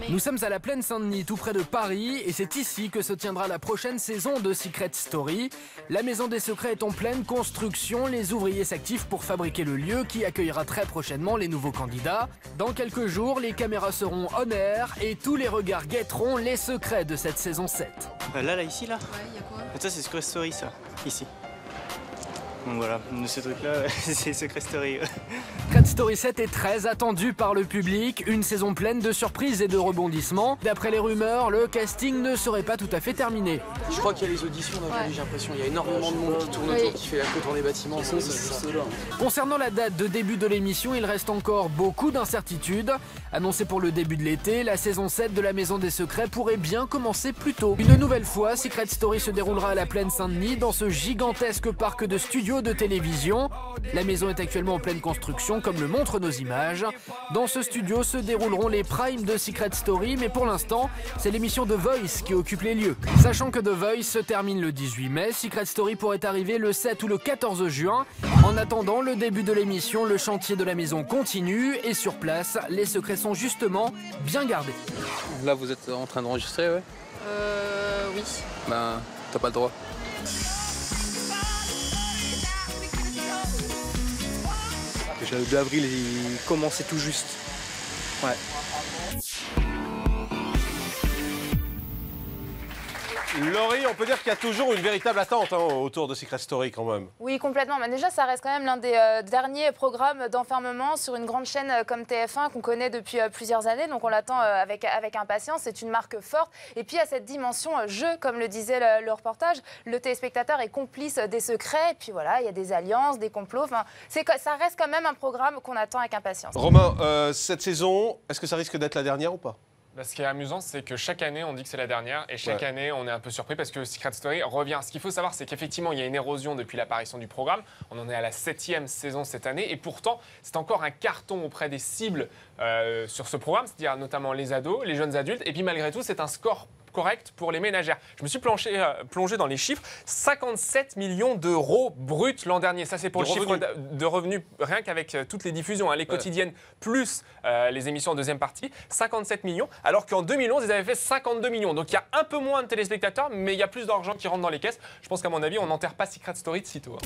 Nous sommes à la Plaine Saint-Denis, tout près de Paris, et c'est ici que se tiendra la prochaine saison de Secret Story. La Maison des Secrets est en pleine construction, les ouvriers s'activent pour fabriquer le lieu qui accueillera très prochainement les nouveaux candidats. Dans quelques jours, les caméras seront on air et tous les regards guetteront les secrets de cette saison 7. Là, ici, là. Ouais, il y a quoi? Ça, c'est Secret Story, ça, ici. Donc voilà, ce truc-là, c'est Secret Story. Secret Story 7 est très attendu par le public, une saison pleine de surprises et de rebondissements. D'après les rumeurs, le casting ne serait pas tout à fait terminé. Je crois qu'il y a les auditions aujourd'hui, j'ai l'impression. Il y a énormément de monde qui tourne autour, qui fait la queue dans les bâtiments. Ça. Concernant la date de début de l'émission, il reste encore beaucoup d'incertitudes. Annoncée pour le début de l'été, la saison 7 de la Maison des Secrets pourrait bien commencer plus tôt. Une nouvelle fois, Secret Story se déroulera à la Plaine Saint-Denis, dans ce gigantesque parc de studios de télévision. La maison est actuellement en pleine construction, comme le montrent nos images. Dans ce studio se dérouleront les primes de Secret Story, mais pour l'instant, c'est l'émission The Voice qui occupe les lieux. Sachant que The Voice se termine le 18 mai, Secret Story pourrait arriver le 7 ou le 14 juin. En attendant le début de l'émission, le chantier de la maison continue et sur place, les secrets sont justement bien gardés. Là, vous êtes en train d'enregistrer, ouais? Oui. Ben, t'as pas le droit. Le 2 avril, il commençait tout juste. Ouais. Laurie, on peut dire qu'il y a toujours une véritable attente autour de Secret Story quand même. Oui, complètement. Mais déjà, ça reste quand même l'un des derniers programmes d'enfermement sur une grande chaîne comme TF1 qu'on connaît depuis plusieurs années. Donc on l'attend avec impatience. C'est une marque forte. Et puis il y a cette dimension jeu, comme le disait le reportage. Le téléspectateur est complice des secrets. Et puis voilà, il y a des alliances, des complots. Enfin, ça reste quand même un programme qu'on attend avec impatience. Romain, cette saison, est-ce que ça risque d'être la dernière ou pas? Ce qui est amusant, c'est que chaque année, on dit que c'est la dernière, et chaque année, on est un peu surpris parce que Secret Story revient. Ce qu'il faut savoir, c'est qu'effectivement, il y a une érosion depuis l'apparition du programme. On en est à la 7e saison cette année, et pourtant, c'est encore un carton auprès des cibles sur ce programme, c'est-à-dire notamment les ados, les jeunes adultes, et puis malgré tout, c'est un score correct pour les ménagères. Je me suis plongé dans les chiffres. 57 millions d'euros bruts l'an dernier. Ça, c'est pour le chiffre de revenus, rien qu'avec toutes les diffusions, les quotidiennes, plus les émissions en deuxième partie. 57 millions, alors qu'en 2011, ils avaient fait 52 millions. Donc, il y a un peu moins de téléspectateurs, mais il y a plus d'argent qui rentre dans les caisses. Je pense qu'à mon avis, on n'enterre pas Secret Story de sitôt.